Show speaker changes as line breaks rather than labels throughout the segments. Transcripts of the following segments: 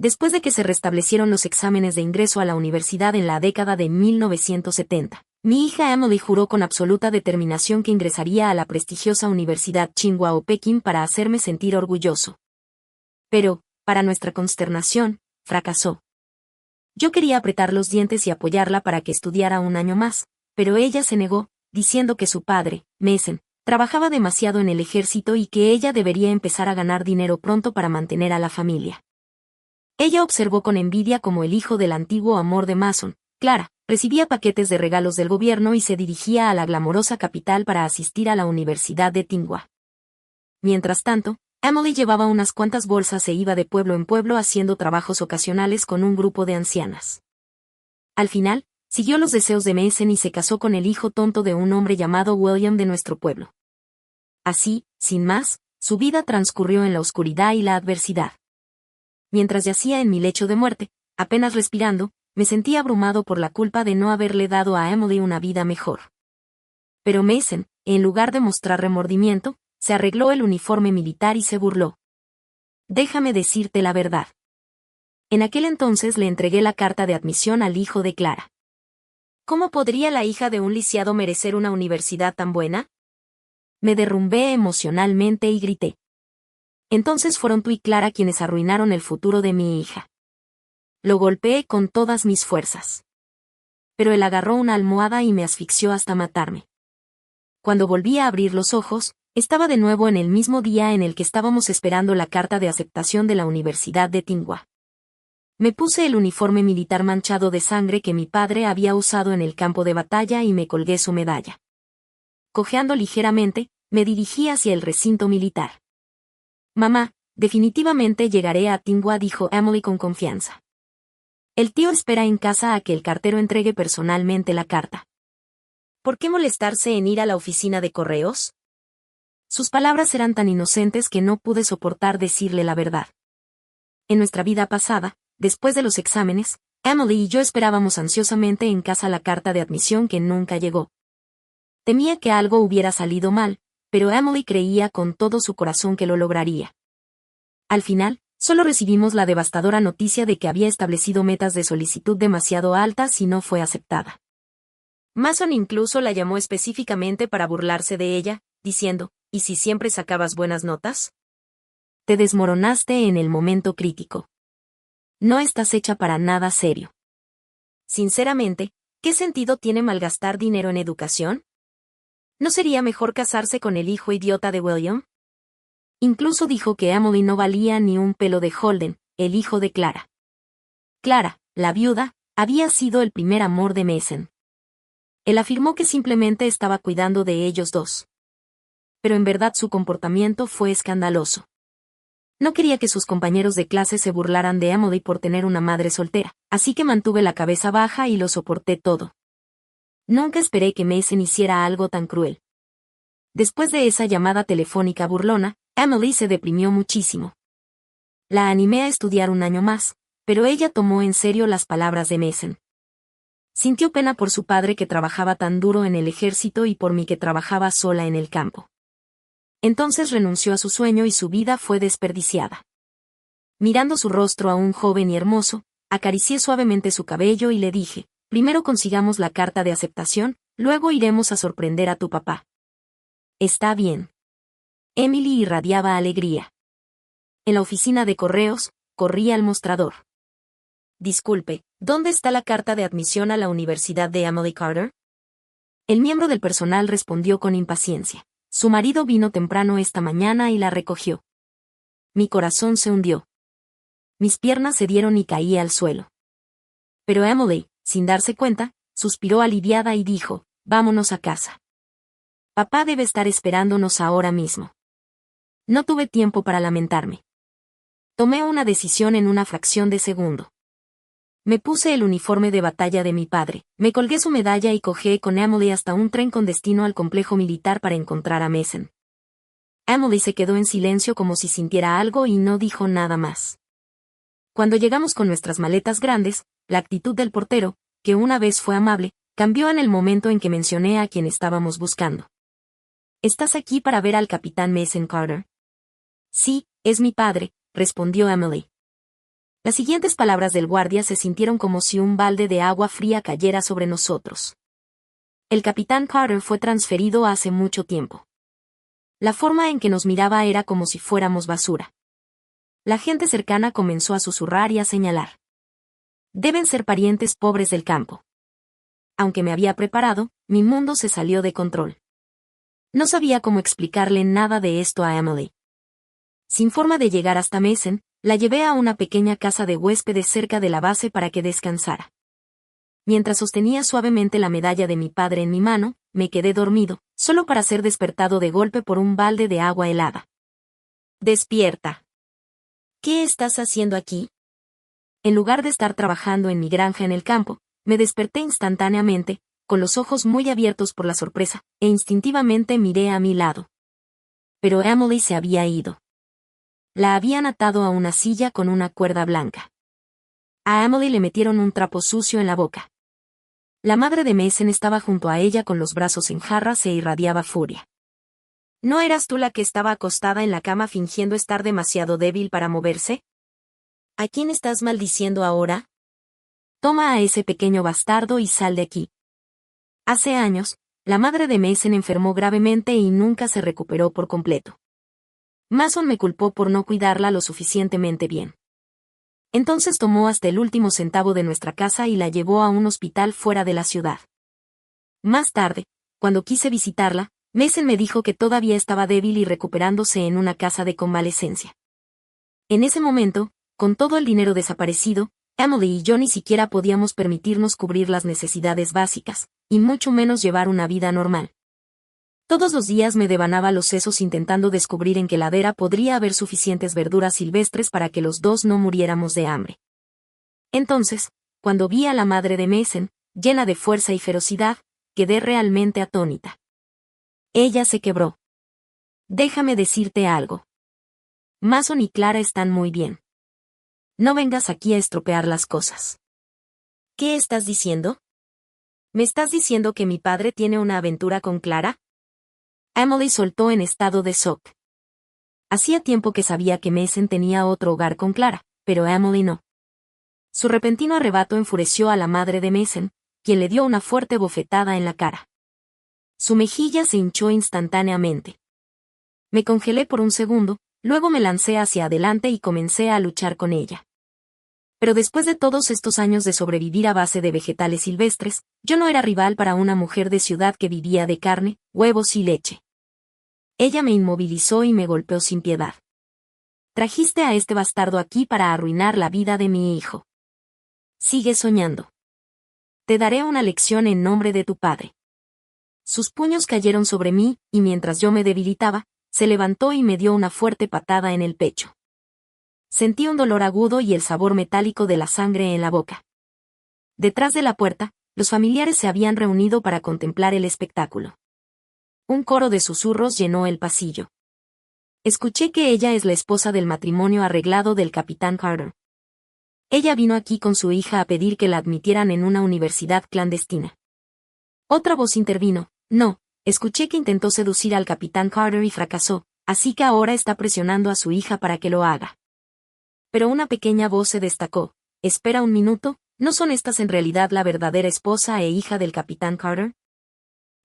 después de que se restablecieron los exámenes de ingreso a la universidad en la década de 1970. Mi hija Emily juró con absoluta determinación que ingresaría a la prestigiosa Universidad Tsinghua o Pekín para hacerme sentir orgulloso. Pero, para nuestra consternación, fracasó. Yo quería apretar los dientes y apoyarla para que estudiara un año más, pero ella se negó, diciendo que su padre, Mason, trabajaba demasiado en el ejército y que ella debería empezar a ganar dinero pronto para mantener a la familia. Ella observó con envidia cómo el hijo del antiguo amor de Mason, Clara, recibía paquetes de regalos del gobierno y se dirigía a la glamorosa capital para asistir a la Universidad de Tsinghua. Mientras tanto, Emily llevaba unas cuantas bolsas e iba de pueblo en pueblo haciendo trabajos ocasionales con un grupo de ancianas. Al final, siguió los deseos de Mason y se casó con el hijo tonto de un hombre llamado William de nuestro pueblo. Así, sin más, su vida transcurrió en la oscuridad y la adversidad. Mientras yacía en mi lecho de muerte, apenas respirando, me sentí abrumado por la culpa de no haberle dado a Emily una vida mejor. Pero Mason, en lugar de mostrar remordimiento, se arregló el uniforme militar y se burló. Déjame decirte la verdad. En aquel entonces le entregué la carta de admisión al hijo de Clara. ¿Cómo podría la hija de un lisiado merecer una universidad tan buena? Me derrumbé emocionalmente y grité. Entonces fueron tú y Clara quienes arruinaron el futuro de mi hija. Lo golpeé con todas mis fuerzas. Pero él agarró una almohada y me asfixió hasta matarme. Cuando volví a abrir los ojos, estaba de nuevo en el mismo día en el que estábamos esperando la carta de aceptación de la Universidad de Tsinghua. Me puse el uniforme militar manchado de sangre que mi padre había usado en el campo de batalla y me colgué su medalla. Cojeando ligeramente, me dirigí hacia el recinto militar. Mamá, definitivamente llegaré a Tsinghua, dijo Emily con confianza. El tío espera en casa a que el cartero entregue personalmente la carta. ¿Por qué molestarse en ir a la oficina de correos? Sus palabras eran tan inocentes que no pude soportar decirle la verdad. En nuestra vida pasada, después de los exámenes, Emily y yo esperábamos ansiosamente en casa la carta de admisión que nunca llegó. Temía que algo hubiera salido mal, pero Emily creía con todo su corazón que lo lograría. Al final, solo recibimos la devastadora noticia de que había establecido metas de solicitud demasiado altas y no fue aceptada. Mason incluso la llamó específicamente para burlarse de ella, diciendo, ¿y si siempre sacabas buenas notas? Te desmoronaste en el momento crítico. No estás hecha para nada serio. Sinceramente, ¿qué sentido tiene malgastar dinero en educación? ¿No sería mejor casarse con el hijo idiota de William? Incluso dijo que Emily no valía ni un pelo de Holden, el hijo de Clara. Clara, la viuda, había sido el primer amor de Mason. Él afirmó que simplemente estaba cuidando de ellos dos. Pero en verdad su comportamiento fue escandaloso. No quería que sus compañeros de clase se burlaran de Emily por tener una madre soltera, así que mantuve la cabeza baja y lo soporté todo. Nunca esperé que Mason hiciera algo tan cruel. Después de esa llamada telefónica burlona, Emily se deprimió muchísimo. La animé a estudiar un año más, pero ella tomó en serio las palabras de Mason. Sintió pena por su padre que trabajaba tan duro en el ejército y por mí que trabajaba sola en el campo. Entonces renunció a su sueño y su vida fue desperdiciada. Mirando su rostro aún joven y hermoso, acaricié suavemente su cabello y le dije, primero consigamos la carta de aceptación, luego iremos a sorprender a tu papá. Está bien. Emily irradiaba alegría. En la oficina de correos, corrí al mostrador. Disculpe, ¿dónde está la carta de admisión a la Universidad de Emily Carter? El miembro del personal respondió con impaciencia. Su marido vino temprano esta mañana y la recogió. Mi corazón se hundió. Mis piernas cedieron y caí al suelo. Pero Emily, sin darse cuenta, suspiró aliviada y dijo, vámonos a casa. Papá debe estar esperándonos ahora mismo. No tuve tiempo para lamentarme. Tomé una decisión en una fracción de segundo. Me puse el uniforme de batalla de mi padre, me colgué su medalla y cojeé con Emily hasta un tren con destino al complejo militar para encontrar a Mason. Emily se quedó en silencio como si sintiera algo y no dijo nada más. Cuando llegamos con nuestras maletas grandes, la actitud del portero, que una vez fue amable, cambió en el momento en que mencioné a quien estábamos buscando. ¿Estás aquí para ver al capitán Mason Carter? Sí, es mi padre, respondió Emily. Las siguientes palabras del guardia se sintieron como si un balde de agua fría cayera sobre nosotros. El capitán Carter fue transferido hace mucho tiempo. La forma en que nos miraba era como si fuéramos basura. La gente cercana comenzó a susurrar y a señalar. Deben ser parientes pobres del campo. Aunque me había preparado, mi mundo se salió de control. No sabía cómo explicarle nada de esto a Emily. Sin forma de llegar hasta Mason, la llevé a una pequeña casa de huéspedes cerca de la base para que descansara. Mientras sostenía suavemente la medalla de mi padre en mi mano, me quedé dormido, solo para ser despertado de golpe por un balde de agua helada. «Despierta. ¿Qué estás haciendo aquí?» En lugar de estar trabajando en mi granja en el campo, me desperté instantáneamente, con los ojos muy abiertos por la sorpresa, e instintivamente miré a mi lado. Pero Emily se había ido. La habían atado a una silla con una cuerda blanca. A Emily le metieron un trapo sucio en la boca. La madre de Mason estaba junto a ella con los brazos en jarras e irradiaba furia. ¿No eras tú la que estaba acostada en la cama fingiendo estar demasiado débil para moverse? ¿A quién estás maldiciendo ahora? Toma a ese pequeño bastardo y sal de aquí. Hace años, la madre de Mason enfermó gravemente y nunca se recuperó por completo. Mason me culpó por no cuidarla lo suficientemente bien. Entonces tomó hasta el último centavo de nuestra casa y la llevó a un hospital fuera de la ciudad. Más tarde, cuando quise visitarla, Mason me dijo que todavía estaba débil y recuperándose en una casa de convalecencia. En ese momento, con todo el dinero desaparecido, Emily y yo ni siquiera podíamos permitirnos cubrir las necesidades básicas, y mucho menos llevar una vida normal. Todos los días me devanaba los sesos intentando descubrir en qué ladera podría haber suficientes verduras silvestres para que los dos no muriéramos de hambre. Entonces, cuando vi a la madre de Mason, llena de fuerza y ferocidad, quedé realmente atónita. Ella se quebró. Déjame decirte algo. Mason y Clara están muy bien. No vengas aquí a estropear las cosas. ¿Qué estás diciendo? ¿Me estás diciendo que mi padre tiene una aventura con Clara? Emily soltó en estado de shock. Hacía tiempo que sabía que Mason tenía otro hogar con Clara, pero Emily no. Su repentino arrebato enfureció a la madre de Mason, quien le dio una fuerte bofetada en la cara. Su mejilla se hinchó instantáneamente. Me congelé por un segundo, luego me lancé hacia adelante y comencé a luchar con ella. Pero después de todos estos años de sobrevivir a base de vegetales silvestres, yo no era rival para una mujer de ciudad que vivía de carne, huevos y leche. Ella me inmovilizó y me golpeó sin piedad. Trajiste a este bastardo aquí para arruinar la vida de mi hijo. Sigue soñando. Te daré una lección en nombre de tu padre. Sus puños cayeron sobre mí, y mientras yo me debilitaba, se levantó y me dio una fuerte patada en el pecho. Sentí un dolor agudo y el sabor metálico de la sangre en la boca. Detrás de la puerta, los familiares se habían reunido para contemplar el espectáculo. Un coro de susurros llenó el pasillo. Escuché que ella es la esposa del matrimonio arreglado del capitán Carter. Ella vino aquí con su hija a pedir que la admitieran en una universidad clandestina. Otra voz intervino. No, escuché que intentó seducir al capitán Carter y fracasó, así que ahora está presionando a su hija para que lo haga. Pero una pequeña voz se destacó. Espera un minuto, ¿no son estas en realidad la verdadera esposa e hija del capitán Carter?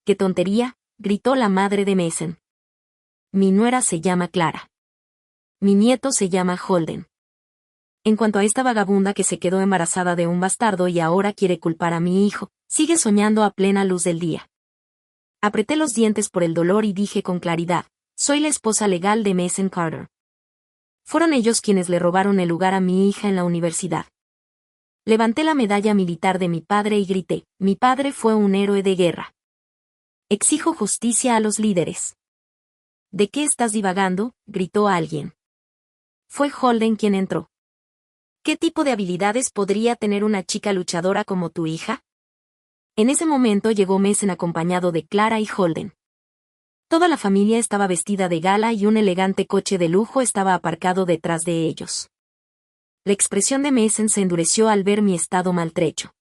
¡Qué tontería!, gritó la madre de Mason. Mi nuera se llama Clara. Mi nieto se llama Holden. En cuanto a esta vagabunda que se quedó embarazada de un bastardo y ahora quiere culpar a mi hijo, sigue soñando a plena luz del día. Apreté los dientes por el dolor y dije con claridad, soy la esposa legal de Mason Carter. Fueron ellos quienes le robaron el lugar a mi hija en la universidad. Levanté la medalla militar de mi padre y grité, mi padre fue un héroe de guerra. Exijo justicia a los líderes. ¿De qué estás divagando?, gritó alguien. Fue Holden quien entró. ¿Qué tipo de habilidades podría tener una chica luchadora como tu hija? En ese momento llegó Mason acompañado de Clara y Holden. Toda la familia estaba vestida de gala y un elegante coche de lujo estaba aparcado detrás de ellos. La expresión de Mason se endureció al ver mi estado maltrecho.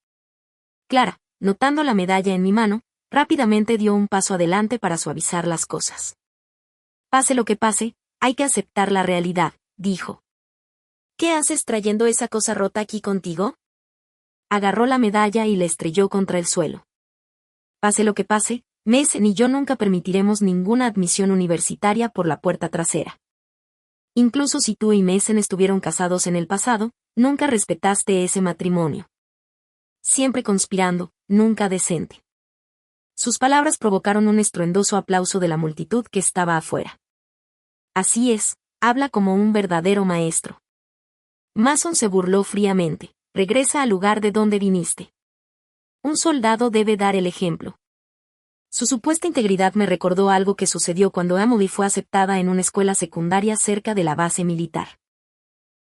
Clara, notando la medalla en mi mano, rápidamente dio un paso adelante para suavizar las cosas. Pase lo que pase, hay que aceptar la realidad, dijo. ¿Qué haces trayendo esa cosa rota aquí contigo? Agarró la medalla y la estrelló contra el suelo. Pase lo que pase, Mason y yo nunca permitiremos ninguna admisión universitaria por la puerta trasera. Incluso si tú y Mason estuvieron casados en el pasado, nunca respetaste ese matrimonio. Siempre conspirando, nunca decente. Sus palabras provocaron un estruendoso aplauso de la multitud que estaba afuera. Así es, habla como un verdadero maestro. Mason se burló fríamente. Regresa al lugar de donde viniste. Un soldado debe dar el ejemplo. Su supuesta integridad me recordó algo que sucedió cuando Emily fue aceptada en una escuela secundaria cerca de la base militar.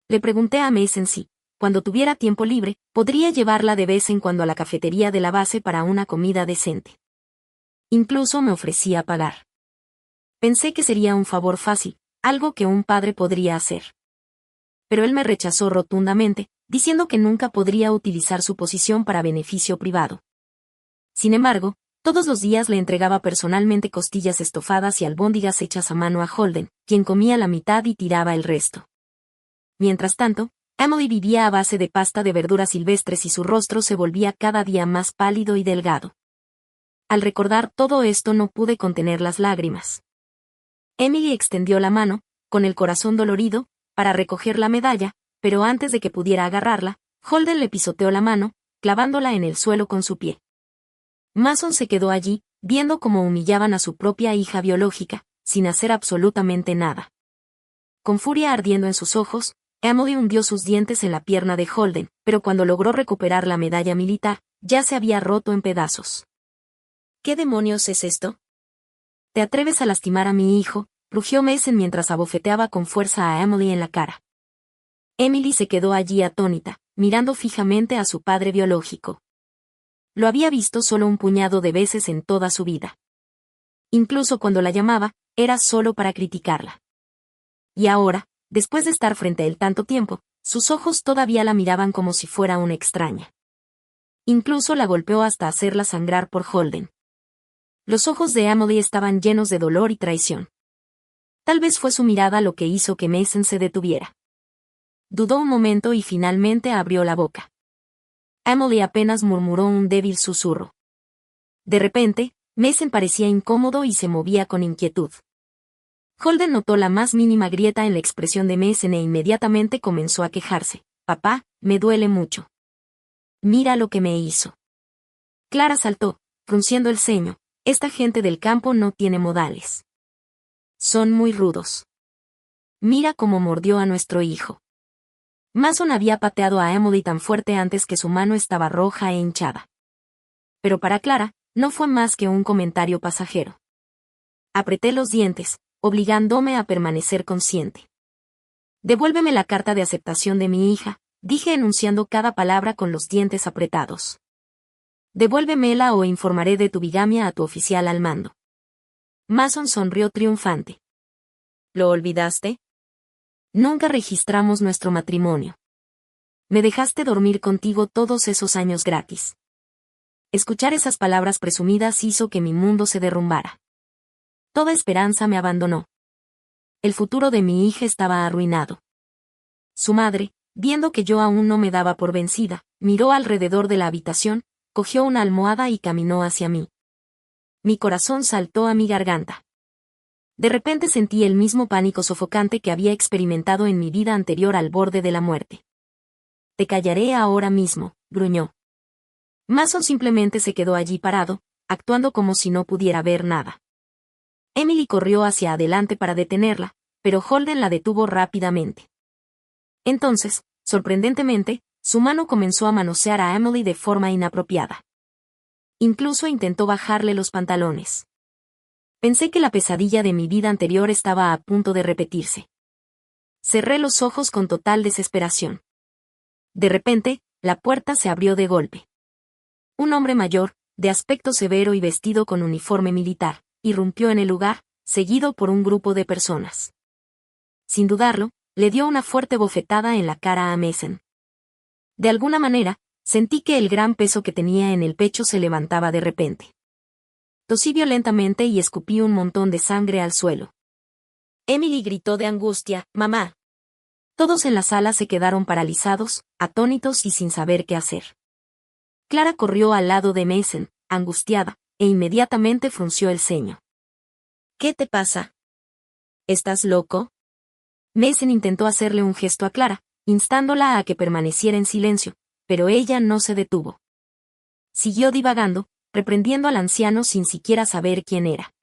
Le pregunté a Mason si, cuando tuviera tiempo libre, podría llevarla de vez en cuando a la cafetería de la base para una comida decente. Incluso me ofrecía pagar. Pensé que sería un favor fácil, algo que un padre podría hacer. Pero él me rechazó rotundamente, diciendo que nunca podría utilizar su posición para beneficio privado. Sin embargo, todos los días le entregaba personalmente costillas estofadas y albóndigas hechas a mano a Holden, quien comía la mitad y tiraba el resto. Mientras tanto, Emily vivía a base de pasta de verduras silvestres y su rostro se volvía cada día más pálido y delgado. Al recordar todo esto no pude contener las lágrimas. Emily extendió la mano, con el corazón dolorido, para recoger la medalla, pero antes de que pudiera agarrarla, Holden le pisoteó la mano, clavándola en el suelo con su pie. Mason se quedó allí, viendo cómo humillaban a su propia hija biológica, sin hacer absolutamente nada. Con furia ardiendo en sus ojos, Emily hundió sus dientes en la pierna de Holden, pero cuando logró recuperar la medalla militar, ya se había roto en pedazos. ¿Qué demonios es esto? ¿Te atreves a lastimar a mi hijo?, rugió Mason mientras abofeteaba con fuerza a Emily en la cara. Emily se quedó allí atónita, mirando fijamente a su padre biológico. Lo había visto solo un puñado de veces en toda su vida. Incluso cuando la llamaba, era solo para criticarla. Y ahora, después de estar frente a él tanto tiempo, sus ojos todavía la miraban como si fuera una extraña. Incluso la golpeó hasta hacerla sangrar por Holden. Los ojos de Emily estaban llenos de dolor y traición. Tal vez fue su mirada lo que hizo que Mason se detuviera. Dudó un momento y finalmente abrió la boca. Emily apenas murmuró un débil susurro. De repente, Mason parecía incómodo y se movía con inquietud. Holden notó la más mínima grieta en la expresión de Mason e inmediatamente comenzó a quejarse. «Papá, me duele mucho. Mira lo que me hizo». Clara saltó, frunciendo el ceño. «Esta gente del campo no tiene modales. Son muy rudos. Mira cómo mordió a nuestro hijo». Mason había pateado a Emily tan fuerte antes que su mano estaba roja e hinchada. Pero para Clara, no fue más que un comentario pasajero. Apreté los dientes, obligándome a permanecer consciente. «Devuélveme la carta de aceptación de mi hija», dije enunciando cada palabra con los dientes apretados. «Devuélvemela o informaré de tu bigamia a tu oficial al mando». Mason sonrió triunfante. «¿Lo olvidaste? Nunca registramos nuestro matrimonio. Me dejaste dormir contigo todos esos años gratis». Escuchar esas palabras presumidas hizo que mi mundo se derrumbara. Toda esperanza me abandonó. El futuro de mi hija estaba arruinado. Su madre, viendo que yo aún no me daba por vencida, miró alrededor de la habitación, cogió una almohada y caminó hacia mí. Mi corazón saltó a mi garganta. De repente sentí el mismo pánico sofocante que había experimentado en mi vida anterior al borde de la muerte. «Te callaré ahora mismo», gruñó. Mason simplemente se quedó allí parado, actuando como si no pudiera ver nada. Emily corrió hacia adelante para detenerla, pero Holden la detuvo rápidamente. Entonces, sorprendentemente, su mano comenzó a manosear a Emily de forma inapropiada. Incluso intentó bajarle los pantalones. Pensé que la pesadilla de mi vida anterior estaba a punto de repetirse. Cerré los ojos con total desesperación. De repente, la puerta se abrió de golpe. Un hombre mayor, de aspecto severo y vestido con uniforme militar, irrumpió en el lugar, seguido por un grupo de personas. Sin dudarlo, le dio una fuerte bofetada en la cara a Mason. De alguna manera, sentí que el gran peso que tenía en el pecho se levantaba de repente. Tosí violentamente y escupí un montón de sangre al suelo. Emily gritó de angustia, «¡Mamá! Todos en la sala se quedaron paralizados, atónitos y sin saber qué hacer. Clara corrió al lado de Mason, angustiada, e inmediatamente frunció el ceño. ¿Qué te pasa? ¿Estás loco? Mason intentó hacerle un gesto a Clara, instándola a que permaneciera en silencio, pero ella no se detuvo. Siguió divagando, reprendiendo al anciano sin siquiera saber quién era.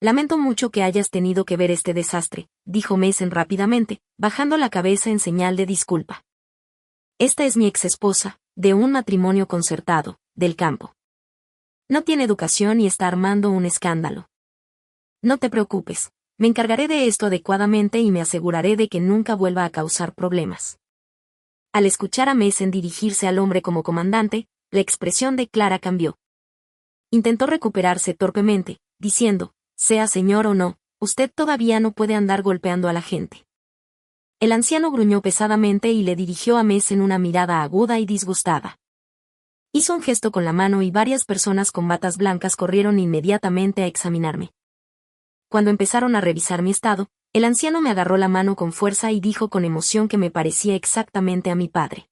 Lamento mucho que hayas tenido que ver este desastre, dijo Mason rápidamente, bajando la cabeza en señal de disculpa. Esta es mi exesposa, de un matrimonio concertado, del campo. No tiene educación y está armando un escándalo. No te preocupes, me encargaré de esto adecuadamente y me aseguraré de que nunca vuelva a causar problemas. Al escuchar a Mason dirigirse al hombre como comandante, la expresión de Clara cambió. Intentó recuperarse torpemente, diciendo, sea señor o no, usted todavía no puede andar golpeando a la gente. El anciano gruñó pesadamente y le dirigió a Mason una mirada aguda y disgustada. Hizo un gesto con la mano y varias personas con batas blancas corrieron inmediatamente a examinarme. Cuando empezaron a revisar mi estado, el anciano me agarró la mano con fuerza y dijo con emoción que me parecía exactamente a mi padre.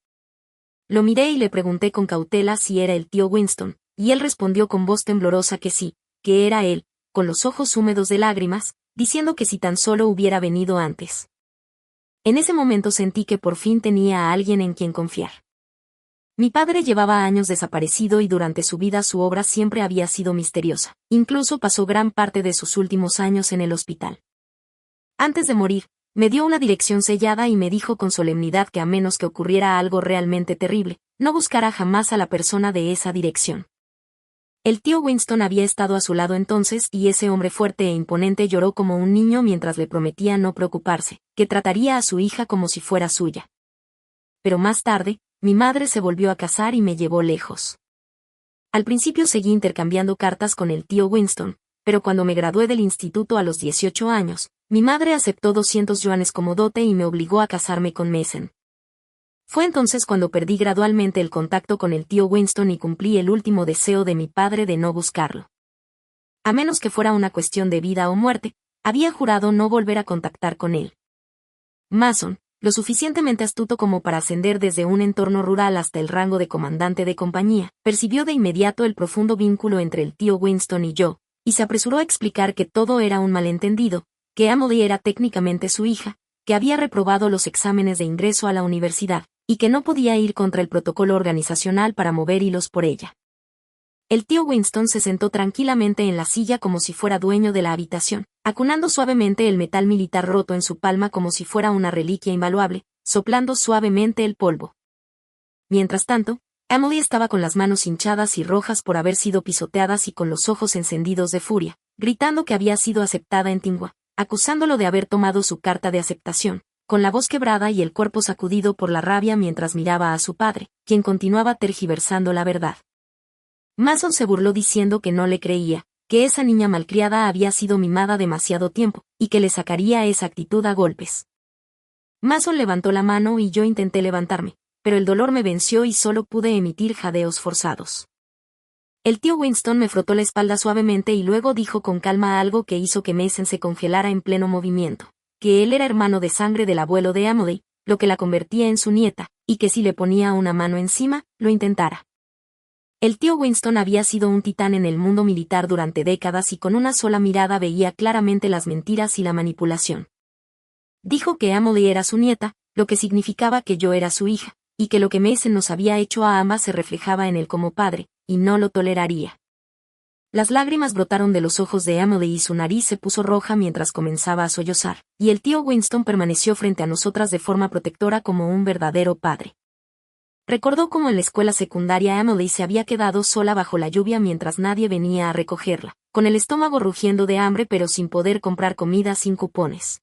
Lo miré y le pregunté con cautela si era el tío Winston, y él respondió con voz temblorosa que sí, que era él, con los ojos húmedos de lágrimas, diciendo que si tan solo hubiera venido antes. En ese momento sentí que por fin tenía a alguien en quien confiar. Mi padre llevaba años desaparecido y durante su vida su obra siempre había sido misteriosa, incluso pasó gran parte de sus últimos años en el hospital. Antes de morir, me dio una dirección sellada y me dijo con solemnidad que a menos que ocurriera algo realmente terrible, no buscara jamás a la persona de esa dirección. El tío Winston había estado a su lado entonces y ese hombre fuerte e imponente lloró como un niño mientras le prometía no preocuparse, que trataría a su hija como si fuera suya. Pero más tarde, mi madre se volvió a casar y me llevó lejos. Al principio seguí intercambiando cartas con el tío Winston, pero cuando me gradué del instituto a los 18 años, mi madre aceptó 200 yuanes como dote y me obligó a casarme con Mason. Fue entonces cuando perdí gradualmente el contacto con el tío Winston y cumplí el último deseo de mi padre de no buscarlo. A menos que fuera una cuestión de vida o muerte, había jurado no volver a contactar con él. Mason, lo suficientemente astuto como para ascender desde un entorno rural hasta el rango de comandante de compañía, percibió de inmediato el profundo vínculo entre el tío Winston y yo, y se apresuró a explicar que todo era un malentendido, que Emily era técnicamente su hija, que había reprobado los exámenes de ingreso a la universidad, y que no podía ir contra el protocolo organizacional para mover hilos por ella. El tío Winston se sentó tranquilamente en la silla como si fuera dueño de la habitación, acunando suavemente el metal militar roto en su palma como si fuera una reliquia invaluable, soplando suavemente el polvo. Mientras tanto, Emily estaba con las manos hinchadas y rojas por haber sido pisoteadas y con los ojos encendidos de furia, gritando que había sido aceptada en Tingua, acusándolo de haber tomado su carta de aceptación, con la voz quebrada y el cuerpo sacudido por la rabia mientras miraba a su padre, quien continuaba tergiversando la verdad. Mason se burló diciendo que no le creía, que esa niña malcriada había sido mimada demasiado tiempo, y que le sacaría esa actitud a golpes. Mason levantó la mano y yo intenté levantarme, pero el dolor me venció y solo pude emitir jadeos forzados. El tío Winston me frotó la espalda suavemente y luego dijo con calma algo que hizo que Mason se congelara en pleno movimiento, que él era hermano de sangre del abuelo de Emily, lo que la convertía en su nieta, y que si le ponía una mano encima, lo intentara. El tío Winston había sido un titán en el mundo militar durante décadas y con una sola mirada veía claramente las mentiras y la manipulación. Dijo que Emily era su nieta, lo que significaba que yo era su hija, y que lo que Mason nos había hecho a ambas se reflejaba en él como padre, y no lo toleraría. Las lágrimas brotaron de los ojos de Emily y su nariz se puso roja mientras comenzaba a sollozar, y el tío Winston permaneció frente a nosotras de forma protectora como un verdadero padre. Recordó cómo en la escuela secundaria Emily se había quedado sola bajo la lluvia mientras nadie venía a recogerla, con el estómago rugiendo de hambre pero sin poder comprar comida sin cupones.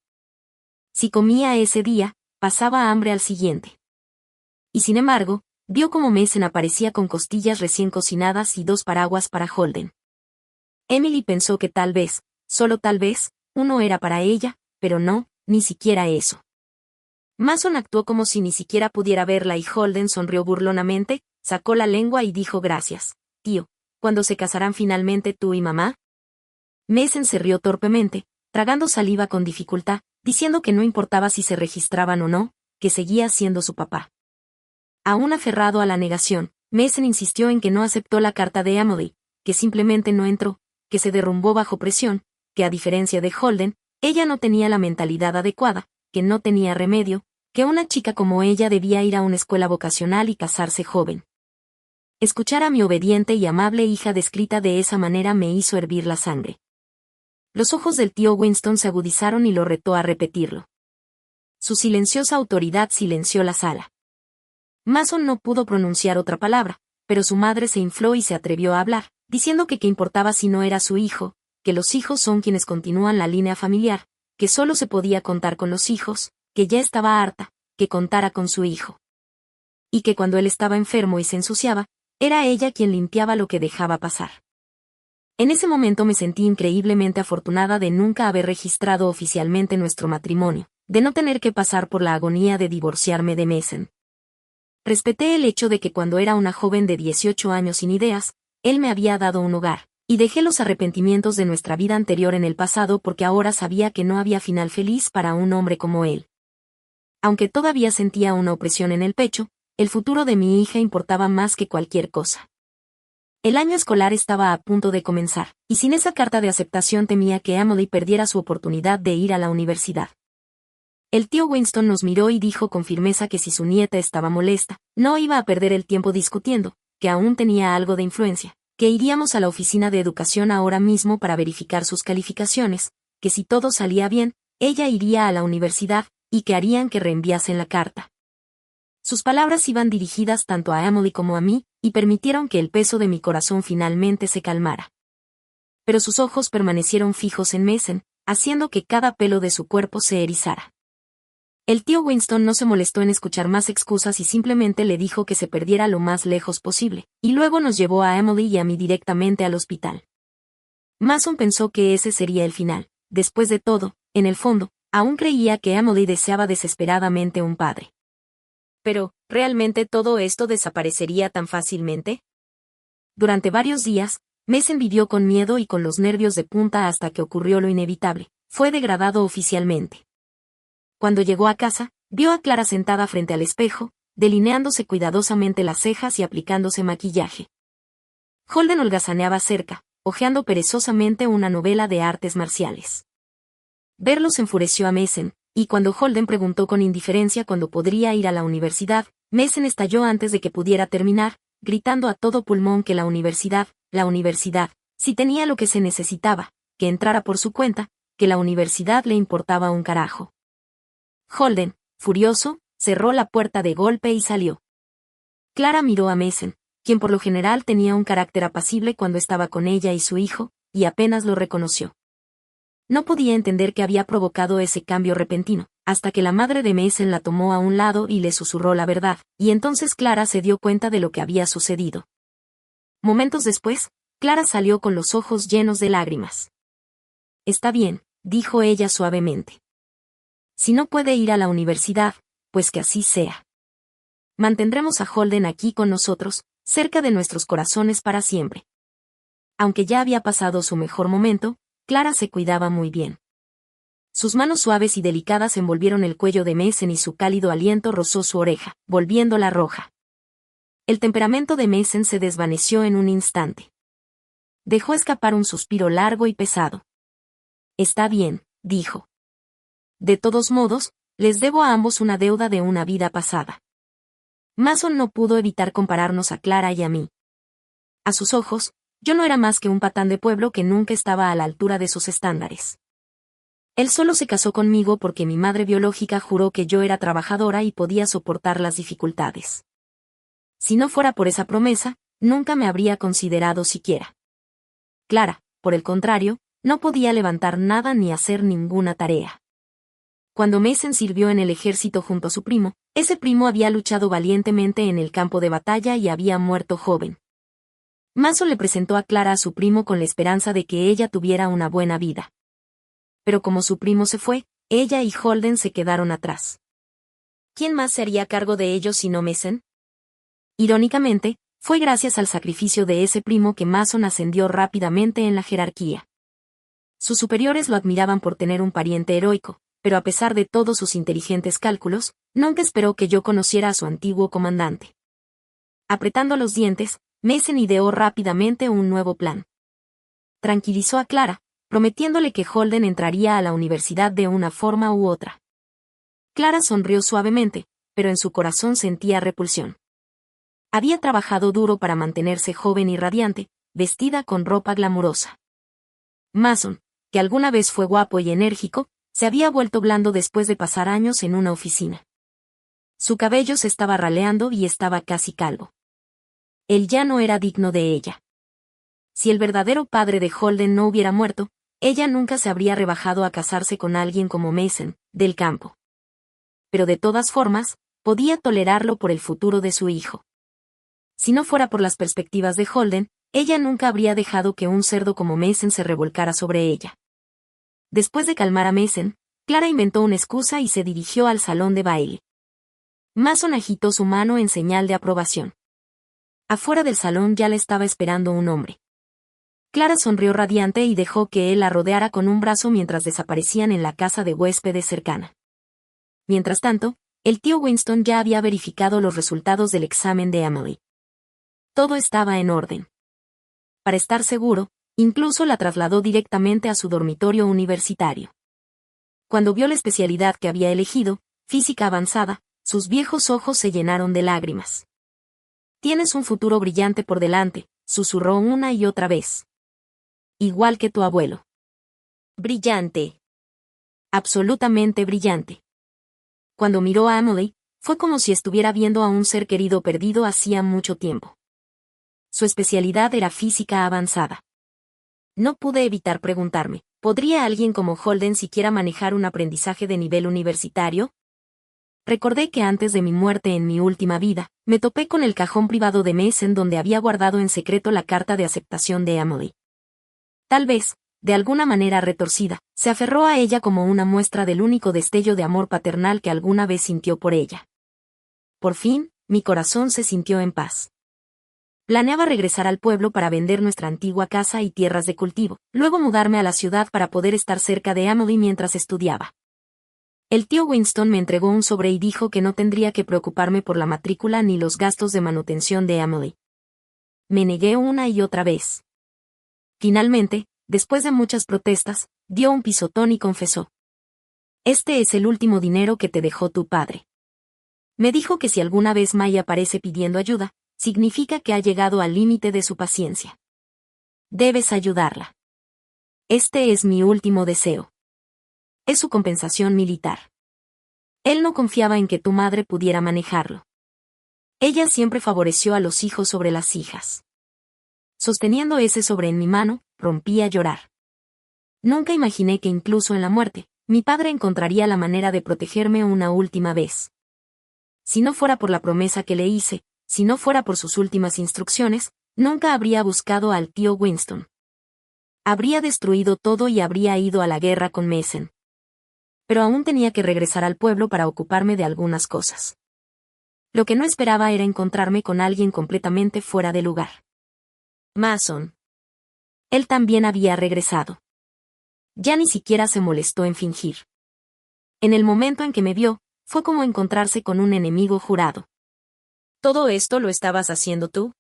Si comía ese día, pasaba hambre al siguiente. Y sin embargo, vio cómo Mason aparecía con costillas recién cocinadas y 2 paraguas para Holden. Emily pensó que tal vez, solo tal vez, uno era para ella, pero no, ni siquiera eso. Mason actuó como si ni siquiera pudiera verla y Holden sonrió burlonamente, sacó la lengua y dijo gracias, tío, ¿cuándo se casarán finalmente tú y mamá? Mason se rió torpemente, tragando saliva con dificultad, diciendo que no importaba si se registraban o no, que seguía siendo su papá. Aún aferrado a la negación, Mason insistió en que no aceptó la carta de Emily, que simplemente no entró, que se derrumbó bajo presión, que a diferencia de Holden, ella no tenía la mentalidad adecuada, que no tenía remedio, que una chica como ella debía ir a una escuela vocacional y casarse joven. Escuchar a mi obediente y amable hija descrita de esa manera me hizo hervir la sangre. Los ojos del tío Winston se agudizaron y lo retó a repetirlo. Su silenciosa autoridad silenció la sala. Mason no pudo pronunciar otra palabra, pero su madre se infló y se atrevió a hablar, diciendo que qué importaba si no era su hijo, que los hijos son quienes continúan la línea familiar, que solo se podía contar con los hijos, que ya estaba harta, que contara con su hijo. Y que cuando él estaba enfermo y se ensuciaba, era ella quien limpiaba lo que dejaba pasar. En ese momento me sentí increíblemente afortunada de nunca haber registrado oficialmente nuestro matrimonio, de no tener que pasar por la agonía de divorciarme de Mason. Respeté el hecho de que cuando era una joven de 18 años sin ideas, él me había dado un hogar, y dejé los arrepentimientos de nuestra vida anterior en el pasado porque ahora sabía que no había final feliz para un hombre como él. Aunque todavía sentía una opresión en el pecho, el futuro de mi hija importaba más que cualquier cosa. El año escolar estaba a punto de comenzar, y sin esa carta de aceptación temía que Emily perdiera su oportunidad de ir a la universidad. El tío Winston nos miró y dijo con firmeza que si su nieta estaba molesta, no iba a perder el tiempo discutiendo, que aún tenía algo de influencia, que iríamos a la oficina de educación ahora mismo para verificar sus calificaciones, que si todo salía bien, ella iría a la universidad, y que harían que reenviasen la carta. Sus palabras iban dirigidas tanto a Emily como a mí, y permitieron que el peso de mi corazón finalmente se calmara. Pero sus ojos permanecieron fijos en Mason, haciendo que cada pelo de su cuerpo se erizara. El tío Winston no se molestó en escuchar más excusas y simplemente le dijo que se perdiera lo más lejos posible, y luego nos llevó a Emily y a mí directamente al hospital. Mason pensó que ese sería el final. Después de todo, en el fondo, aún creía que Emily deseaba desesperadamente un padre. Pero, ¿realmente todo esto desaparecería tan fácilmente? Durante varios días, Mason vivió con miedo y con los nervios de punta hasta que ocurrió lo inevitable. Fue degradado oficialmente. Cuando llegó a casa, vio a Clara sentada frente al espejo, delineándose cuidadosamente las cejas y aplicándose maquillaje. Holden holgazaneaba cerca, hojeando perezosamente una novela de artes marciales. Verlos enfureció a Mason, y cuando Holden preguntó con indiferencia cuándo podría ir a la universidad, Mason estalló antes de que pudiera terminar, gritando a todo pulmón que la universidad, si tenía lo que se necesitaba, que entrara por su cuenta, que la universidad le importaba un carajo. Holden, furioso, cerró la puerta de golpe y salió. Clara miró a Mason, quien por lo general tenía un carácter apacible cuando estaba con ella y su hijo, y apenas lo reconoció. No podía entender qué había provocado ese cambio repentino, hasta que la madre de Mason la tomó a un lado y le susurró la verdad, y entonces Clara se dio cuenta de lo que había sucedido. Momentos después, Clara salió con los ojos llenos de lágrimas. «Está bien», dijo ella suavemente. «Si no puede ir a la universidad, pues que así sea. Mantendremos a Holden aquí con nosotros, cerca de nuestros corazones para siempre». Aunque ya había pasado su mejor momento, Clara se cuidaba muy bien. Sus manos suaves y delicadas envolvieron el cuello de Mason y su cálido aliento rozó su oreja, volviéndola roja. El temperamento de Mason se desvaneció en un instante. Dejó escapar un suspiro largo y pesado. «Está bien», dijo. «De todos modos, les debo a ambos una deuda de una vida pasada». Mason no pudo evitar compararnos a Clara y a mí. A sus ojos, yo no era más que un patán de pueblo que nunca estaba a la altura de sus estándares. Él solo se casó conmigo porque mi madre biológica juró que yo era trabajadora y podía soportar las dificultades. Si no fuera por esa promesa, nunca me habría considerado siquiera. Clara, por el contrario, no podía levantar nada ni hacer ninguna tarea. Cuando Mason sirvió en el ejército junto a su primo, ese primo había luchado valientemente en el campo de batalla y había muerto joven. Mason le presentó a Clara a su primo con la esperanza de que ella tuviera una buena vida. Pero como su primo se fue, ella y Holden se quedaron atrás. ¿Quién más se haría cargo de ellos sino Mason? Irónicamente, fue gracias al sacrificio de ese primo que Mason ascendió rápidamente en la jerarquía. Sus superiores lo admiraban por tener un pariente heroico, pero a pesar de todos sus inteligentes cálculos, nunca esperó que yo conociera a su antiguo comandante. Apretando los dientes, Mason ideó rápidamente un nuevo plan. Tranquilizó a Clara, prometiéndole que Holden entraría a la universidad de una forma u otra. Clara sonrió suavemente, pero en su corazón sentía repulsión. Había trabajado duro para mantenerse joven y radiante, vestida con ropa glamurosa. Mason, que alguna vez fue guapo y enérgico, se había vuelto blando después de pasar años en una oficina. Su cabello se estaba raleando y estaba casi calvo. Él ya no era digno de ella. Si el verdadero padre de Holden no hubiera muerto, ella nunca se habría rebajado a casarse con alguien como Mason, del campo. Pero de todas formas, podía tolerarlo por el futuro de su hijo. Si no fuera por las perspectivas de Holden, ella nunca habría dejado que un cerdo como Mason se revolcara sobre ella. Después de calmar a Mason, Clara inventó una excusa y se dirigió al salón de baile. Mason agitó su mano en señal de aprobación. Afuera del salón ya le estaba esperando un hombre. Clara sonrió radiante y dejó que él la rodeara con un brazo mientras desaparecían en la casa de huéspedes cercana. Mientras tanto, el tío Winston ya había verificado los resultados del examen de Emily. Todo estaba en orden. Para estar seguro, incluso la trasladó directamente a su dormitorio universitario. Cuando vio la especialidad que había elegido, física avanzada, sus viejos ojos se llenaron de lágrimas. «Tienes un futuro brillante por delante», susurró una y otra vez. «Igual que tu abuelo». «Brillante». «Absolutamente brillante». Cuando miró a Emily, fue como si estuviera viendo a un ser querido perdido hacía mucho tiempo. Su especialidad era física avanzada. No pude evitar preguntarme, ¿podría alguien como Holden siquiera manejar un aprendizaje de nivel universitario? Recordé que antes de mi muerte en mi última vida, me topé con el cajón privado de Mason donde había guardado en secreto la carta de aceptación de Emily. Tal vez, de alguna manera retorcida, se aferró a ella como una muestra del único destello de amor paternal que alguna vez sintió por ella. Por fin, mi corazón se sintió en paz. Planeaba regresar al pueblo para vender nuestra antigua casa y tierras de cultivo, luego mudarme a la ciudad para poder estar cerca de Emily mientras estudiaba. El tío Winston me entregó un sobre y dijo que no tendría que preocuparme por la matrícula ni los gastos de manutención de Emily. Me negué una y otra vez. Finalmente, después de muchas protestas, dio un pisotón y confesó. «Este es el último dinero que te dejó tu padre». Me dijo que si alguna vez May aparece pidiendo ayuda, significa que ha llegado al límite de su paciencia. Debes ayudarla. Este es mi último deseo. Es su compensación militar. Él no confiaba en que tu madre pudiera manejarlo. Ella siempre favoreció a los hijos sobre las hijas. Sosteniendo ese sobre en mi mano, rompí a llorar. Nunca imaginé que incluso en la muerte, mi padre encontraría la manera de protegerme una última vez. Si no fuera por la promesa que le hice, si no fuera por sus últimas instrucciones, nunca habría buscado al tío Winston. Habría destruido todo y habría ido a la guerra con Mason. Pero aún tenía que regresar al pueblo para ocuparme de algunas cosas. Lo que no esperaba era encontrarme con alguien completamente fuera de lugar. Mason. Él también había regresado. Ya ni siquiera se molestó en fingir. En el momento en que me vio, fue como encontrarse con un enemigo jurado. ¿Todo esto lo estabas haciendo tú?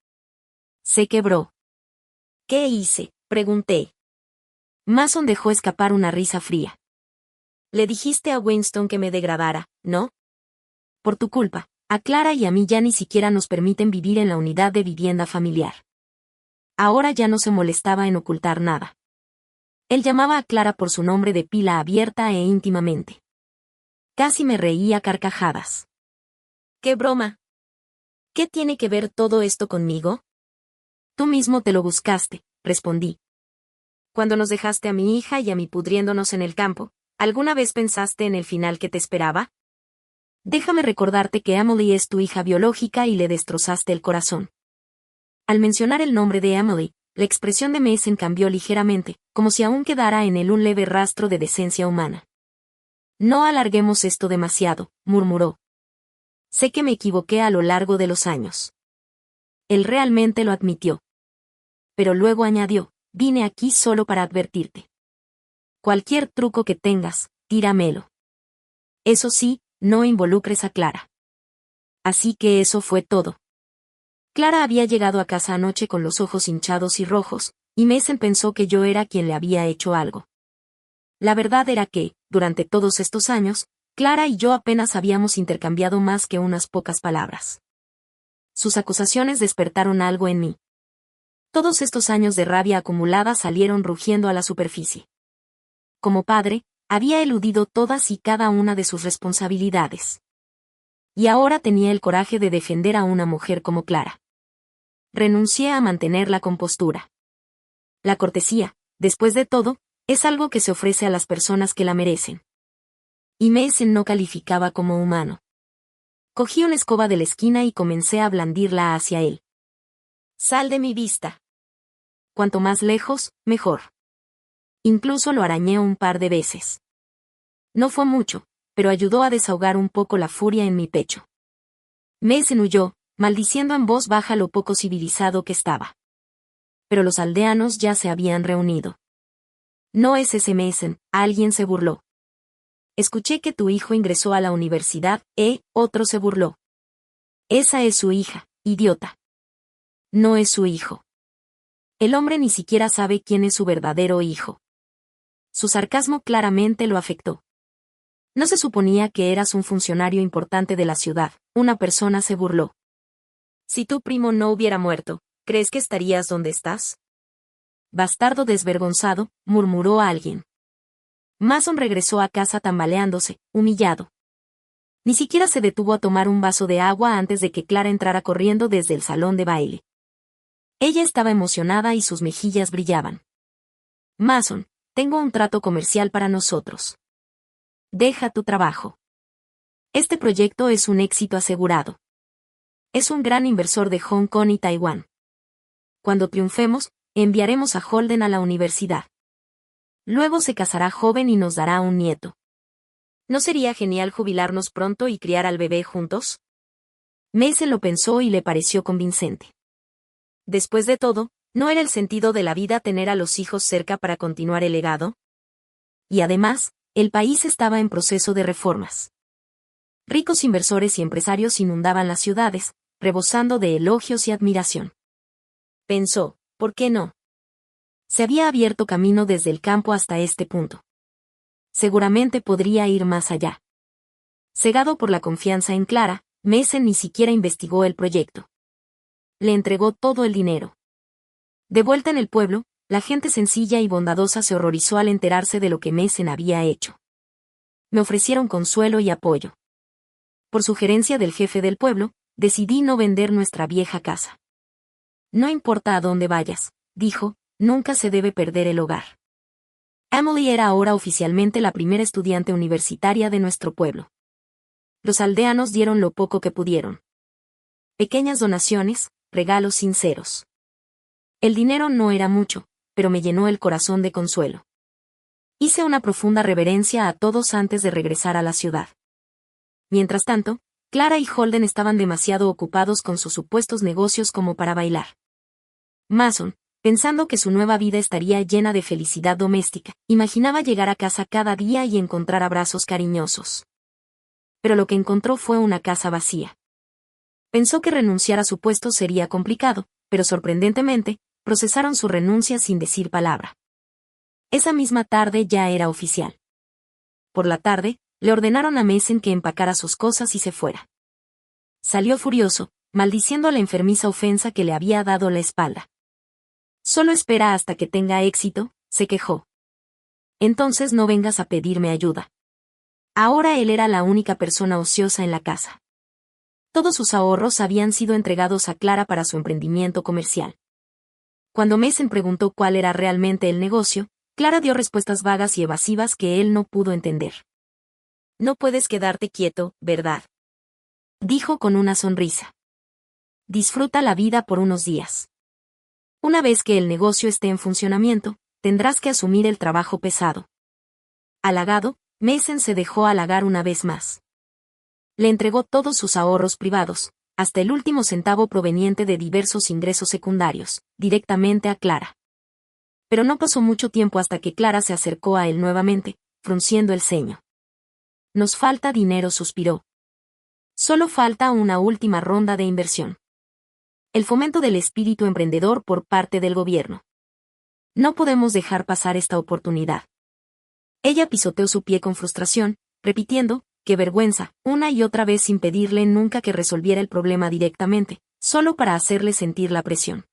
Se quebró. ¿Qué hice?, pregunté. Mason dejó escapar una risa fría. Le dijiste a Winston que me degradara, ¿no? Por tu culpa, a Clara y a mí ya ni siquiera nos permiten vivir en la unidad de vivienda familiar. Ahora ya no se molestaba en ocultar nada. Él llamaba a Clara por su nombre de pila abierta e íntimamente. Casi me reía a carcajadas. ¡Qué broma! ¿Qué tiene que ver todo esto conmigo? Tú mismo te lo buscaste, respondí. Cuando nos dejaste a mi hija y a mí pudriéndonos en el campo, ¿alguna vez pensaste en el final que te esperaba? Déjame recordarte que Emily es tu hija biológica y le destrozaste el corazón. Al mencionar el nombre de Emily, la expresión de Mason cambió ligeramente, como si aún quedara en él un leve rastro de decencia humana. No alarguemos esto demasiado, murmuró. Sé que me equivoqué a lo largo de los años. Él realmente lo admitió. Pero luego añadió, vine aquí solo para advertirte. Cualquier truco que tengas, tíramelo. Eso sí, no involucres a Clara. Así que eso fue todo. Clara había llegado a casa anoche con los ojos hinchados y rojos, y Mason pensó que yo era quien le había hecho algo. La verdad era que, durante todos estos años, Clara y yo apenas habíamos intercambiado más que unas pocas palabras. Sus acusaciones despertaron algo en mí. Todos estos años de rabia acumulada salieron rugiendo a la superficie. Como padre, había eludido todas y cada una de sus responsabilidades. Y ahora tenía el coraje de defender a una mujer como Clara. Renuncié a mantener la compostura. La cortesía, después de todo, es algo que se ofrece a las personas que la merecen. Y Mason no calificaba como humano. Cogí una escoba de la esquina y comencé a blandirla hacia él. Sal de mi vista. Cuanto más lejos, mejor. Incluso lo arañé un par de veces. No fue mucho, pero ayudó a desahogar un poco la furia en mi pecho. Mason huyó, maldiciendo en voz baja lo poco civilizado que estaba. Pero los aldeanos ya se habían reunido. No es ese Mason, alguien se burló. Escuché que tu hijo ingresó a la universidad, otro se burló. Esa es su hija, idiota. No es su hijo. El hombre ni siquiera sabe quién es su verdadero hijo. Su sarcasmo claramente lo afectó. No se suponía que eras un funcionario importante de la ciudad, una persona se burló. Si tu primo no hubiera muerto, ¿crees que estarías donde estás? Bastardo desvergonzado, murmuró alguien. Mason regresó a casa tambaleándose, humillado. Ni siquiera se detuvo a tomar un vaso de agua antes de que Clara entrara corriendo desde el salón de baile. Ella estaba emocionada y sus mejillas brillaban. Mason, tengo un trato comercial para nosotros. Deja tu trabajo. Este proyecto es un éxito asegurado. Es un gran inversor de Hong Kong y Taiwán. Cuando triunfemos, enviaremos a Holden a la universidad. Luego se casará joven y nos dará un nieto. ¿No sería genial jubilarnos pronto y criar al bebé juntos? Mason lo pensó y le pareció convincente. Después de todo, ¿no era el sentido de la vida tener a los hijos cerca para continuar el legado? Y además, el país estaba en proceso de reformas. Ricos inversores y empresarios inundaban las ciudades, rebosando de elogios y admiración. Pensó, ¿por qué no? Se había abierto camino desde el campo hasta este punto. Seguramente podría ir más allá. Cegado por la confianza en Clara, Mason ni siquiera investigó el proyecto. Le entregó todo el dinero. De vuelta en el pueblo, la gente sencilla y bondadosa se horrorizó al enterarse de lo que Mason había hecho. Me ofrecieron consuelo y apoyo. Por sugerencia del jefe del pueblo, decidí no vender nuestra vieja casa. No importa a dónde vayas, dijo, nunca se debe perder el hogar. Emily era ahora oficialmente la primera estudiante universitaria de nuestro pueblo. Los aldeanos dieron lo poco que pudieron. Pequeñas donaciones, regalos sinceros. El dinero no era mucho, pero me llenó el corazón de consuelo. Hice una profunda reverencia a todos antes de regresar a la ciudad. Mientras tanto, Clara y Holden estaban demasiado ocupados con sus supuestos negocios como para bailar. Mason, pensando que su nueva vida estaría llena de felicidad doméstica, imaginaba llegar a casa cada día y encontrar abrazos cariñosos. Pero lo que encontró fue una casa vacía. Pensó que renunciar a su puesto sería complicado, pero sorprendentemente, procesaron su renuncia sin decir palabra. Esa misma tarde ya era oficial. Por la tarde, le ordenaron a Mason que empacara sus cosas y se fuera. Salió furioso, maldiciendo a la enfermiza ofensa que le había dado la espalda. Solo espera hasta que tenga éxito, se quejó. Entonces no vengas a pedirme ayuda. Ahora él era la única persona ociosa en la casa. Todos sus ahorros habían sido entregados a Clara para su emprendimiento comercial. Cuando Mason preguntó cuál era realmente el negocio, Clara dio respuestas vagas y evasivas que él no pudo entender. No puedes quedarte quieto, ¿verdad? Dijo con una sonrisa. Disfruta la vida por unos días. Una vez que el negocio esté en funcionamiento, tendrás que asumir el trabajo pesado. Halagado, Mason se dejó halagar una vez más. Le entregó todos sus ahorros privados, hasta el último centavo proveniente de diversos ingresos secundarios, directamente a Clara. Pero no pasó mucho tiempo hasta que Clara se acercó a él nuevamente, frunciendo el ceño. Nos falta dinero, suspiró. Solo falta una última ronda de inversión. El fomento del espíritu emprendedor por parte del gobierno. No podemos dejar pasar esta oportunidad. Ella pisoteó su pie con frustración, repitiendo, qué vergüenza, una y otra vez sin pedirle nunca que resolviera el problema directamente, solo para hacerle sentir la presión.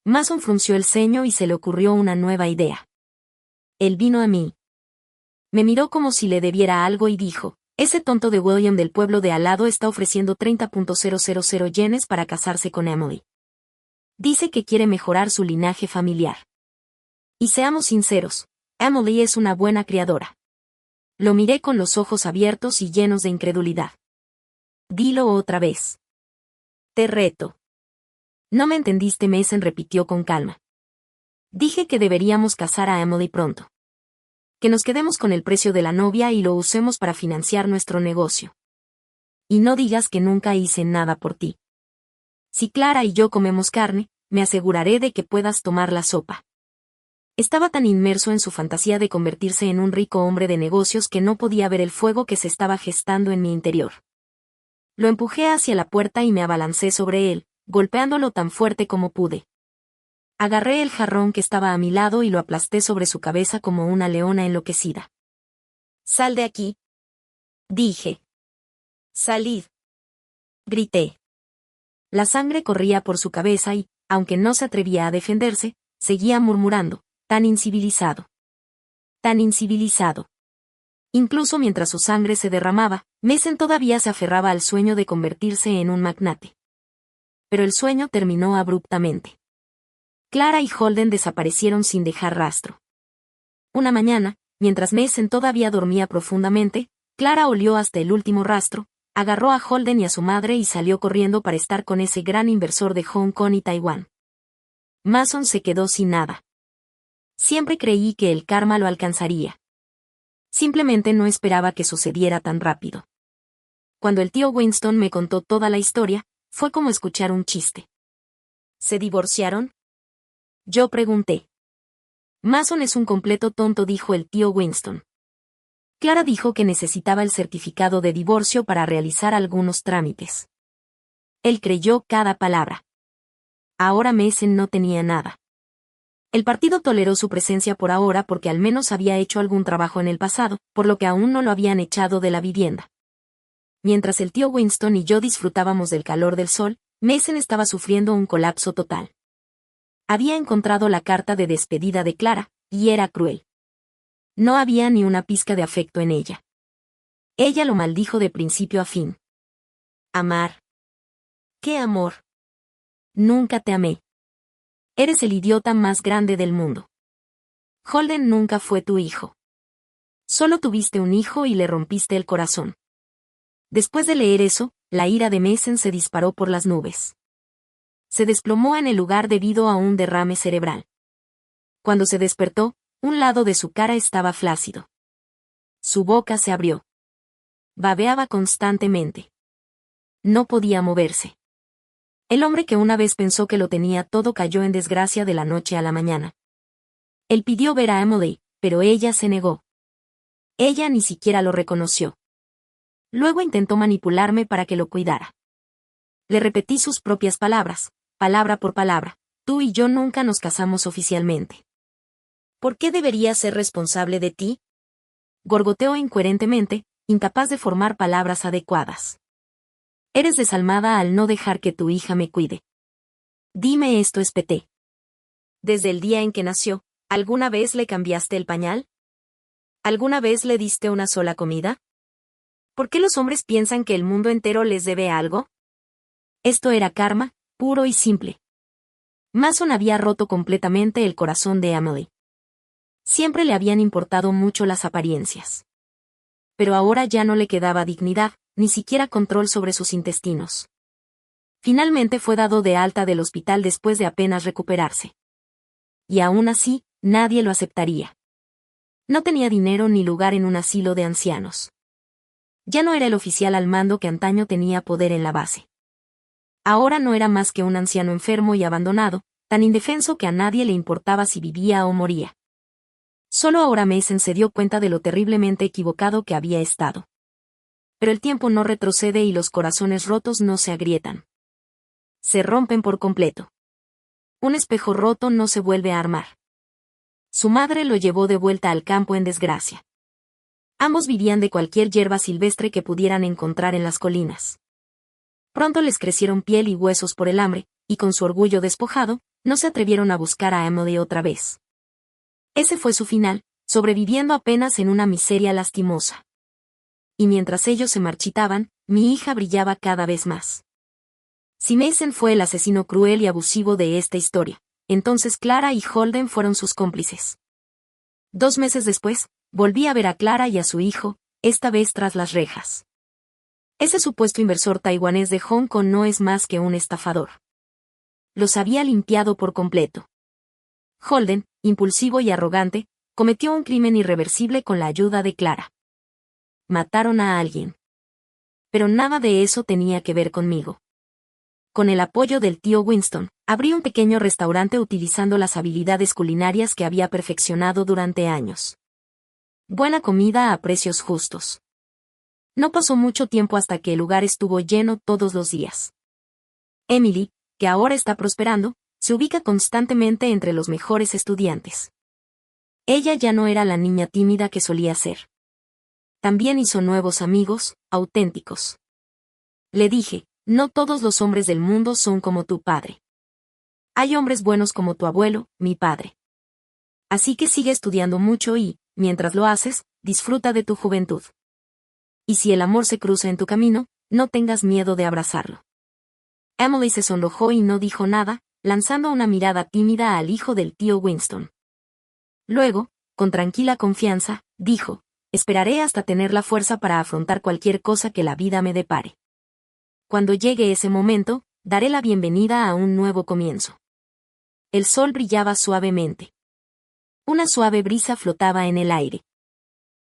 Mason frunció el ceño y se le ocurrió una nueva idea. Él vino a mí. Me miró como si le debiera algo y dijo, ese tonto de William del pueblo de al lado está ofreciendo 30.000 yenes para casarse con Emily. Dice que quiere mejorar su linaje familiar. Y seamos sinceros, Emily es una buena criadora. Lo miré con los ojos abiertos y llenos de incredulidad. Dilo otra vez. Te reto. No me entendiste, Mason repitió con calma. Dije que deberíamos casar a Emily pronto. Que nos quedemos con el precio de la novia y lo usemos para financiar nuestro negocio. Y no digas que nunca hice nada por ti. Si Clara y yo comemos carne, me aseguraré de que puedas tomar la sopa. Estaba tan inmerso en su fantasía de convertirse en un rico hombre de negocios que no podía ver el fuego que se estaba gestando en mi interior. Lo empujé hacia la puerta y me abalancé sobre él, golpeándolo tan fuerte como pude. Agarré el jarrón que estaba a mi lado y lo aplasté sobre su cabeza como una leona enloquecida. «Sal de aquí», dije. «Salid», grité. La sangre corría por su cabeza y, aunque no se atrevía a defenderse, seguía murmurando, «Tan incivilizado. Tan incivilizado». Incluso mientras su sangre se derramaba, Mason todavía se aferraba al sueño de convertirse en un magnate. Pero el sueño terminó abruptamente. Clara y Holden desaparecieron sin dejar rastro. Una mañana, mientras Mason todavía dormía profundamente, Clara olió hasta el último rastro, agarró a Holden y a su madre y salió corriendo para estar con ese gran inversor de Hong Kong y Taiwán. Mason se quedó sin nada. Siempre creí que el karma lo alcanzaría. Simplemente no esperaba que sucediera tan rápido. Cuando el tío Winston me contó toda la historia, fue como escuchar un chiste. ¿Se divorciaron?, yo pregunté. Mason es un completo tonto, dijo el tío Winston. Clara dijo que necesitaba el certificado de divorcio para realizar algunos trámites. Él creyó cada palabra. Ahora Mason no tenía nada. El partido toleró su presencia por ahora porque al menos había hecho algún trabajo en el pasado, por lo que aún no lo habían echado de la vivienda. Mientras el tío Winston y yo disfrutábamos del calor del sol, Mason estaba sufriendo un colapso total. Había encontrado la carta de despedida de Clara, y era cruel. No había ni una pizca de afecto en ella. Ella lo maldijo de principio a fin. Amar. ¿Qué amor? Nunca te amé. Eres el idiota más grande del mundo. Holden nunca fue tu hijo. Solo tuviste un hijo y le rompiste el corazón. Después de leer eso, la ira de Mason se disparó por las nubes. Se desplomó en el lugar debido a un derrame cerebral. Cuando se despertó, un lado de su cara estaba flácido. Su boca se abrió. Babeaba constantemente. No podía moverse. El hombre que una vez pensó que lo tenía todo cayó en desgracia de la noche a la mañana. Él pidió ver a Emily, pero ella se negó. Ella ni siquiera lo reconoció. Luego intentó manipularme para que lo cuidara. Le repetí sus propias palabras, palabra por palabra: tú y yo nunca nos casamos oficialmente. ¿Por qué debería ser responsable de ti?, gorgoteó incoherentemente, incapaz de formar palabras adecuadas. Eres desalmada al no dejar que tu hija me cuide. Dime esto, espeté. Desde el día en que nació, ¿alguna vez le cambiaste el pañal? ¿Alguna vez le diste una sola comida? ¿Por qué los hombres piensan que el mundo entero les debe algo? Esto era karma, puro y simple. Mason había roto completamente el corazón de Emily. Siempre le habían importado mucho las apariencias. Pero ahora ya no le quedaba dignidad, ni siquiera control sobre sus intestinos. Finalmente fue dado de alta del hospital después de apenas recuperarse. Y aún así, nadie lo aceptaría. No tenía dinero ni lugar en un asilo de ancianos. Ya no era el oficial al mando que antaño tenía poder en la base. Ahora no era más que un anciano enfermo y abandonado, tan indefenso que a nadie le importaba si vivía o moría. Solo ahora Mason se dio cuenta de lo terriblemente equivocado que había estado. Pero el tiempo no retrocede y los corazones rotos no se agrietan. Se rompen por completo. Un espejo roto no se vuelve a armar. Su madre lo llevó de vuelta al campo en desgracia. Ambos vivían de cualquier hierba silvestre que pudieran encontrar en las colinas. Pronto les crecieron piel y huesos por el hambre, y con su orgullo despojado, no se atrevieron a buscar a Emily otra vez. Ese fue su final, sobreviviendo apenas en una miseria lastimosa. Y mientras ellos se marchitaban, mi hija brillaba cada vez más. Si Mason fue el asesino cruel y abusivo de esta historia, entonces Clara y Holden fueron sus cómplices. 2 meses después, volví a ver a Clara y a su hijo, esta vez tras las rejas. Ese supuesto inversor taiwanés de Hong Kong no es más que un estafador. Los había limpiado por completo. Holden, impulsivo y arrogante, cometió un crimen irreversible con la ayuda de Clara. Mataron a alguien. Pero nada de eso tenía que ver conmigo. Con el apoyo del tío Winston, abrí un pequeño restaurante utilizando las habilidades culinarias que había perfeccionado durante años. Buena comida a precios justos. No pasó mucho tiempo hasta que el lugar estuvo lleno todos los días. Emily, que ahora está prosperando, se ubica constantemente entre los mejores estudiantes. Ella ya no era la niña tímida que solía ser. También hizo nuevos amigos, auténticos. Le dije, no todos los hombres del mundo son como tu padre. Hay hombres buenos como tu abuelo, mi padre. Así que sigue estudiando mucho y, mientras lo haces, disfruta de tu juventud. Y si el amor se cruza en tu camino, no tengas miedo de abrazarlo. Emily se sonrojó y no dijo nada, lanzando una mirada tímida al hijo del tío Winston. Luego, con tranquila confianza, dijo, esperaré hasta tener la fuerza para afrontar cualquier cosa que la vida me depare. Cuando llegue ese momento, daré la bienvenida a un nuevo comienzo. El sol brillaba suavemente. Una suave brisa flotaba en el aire.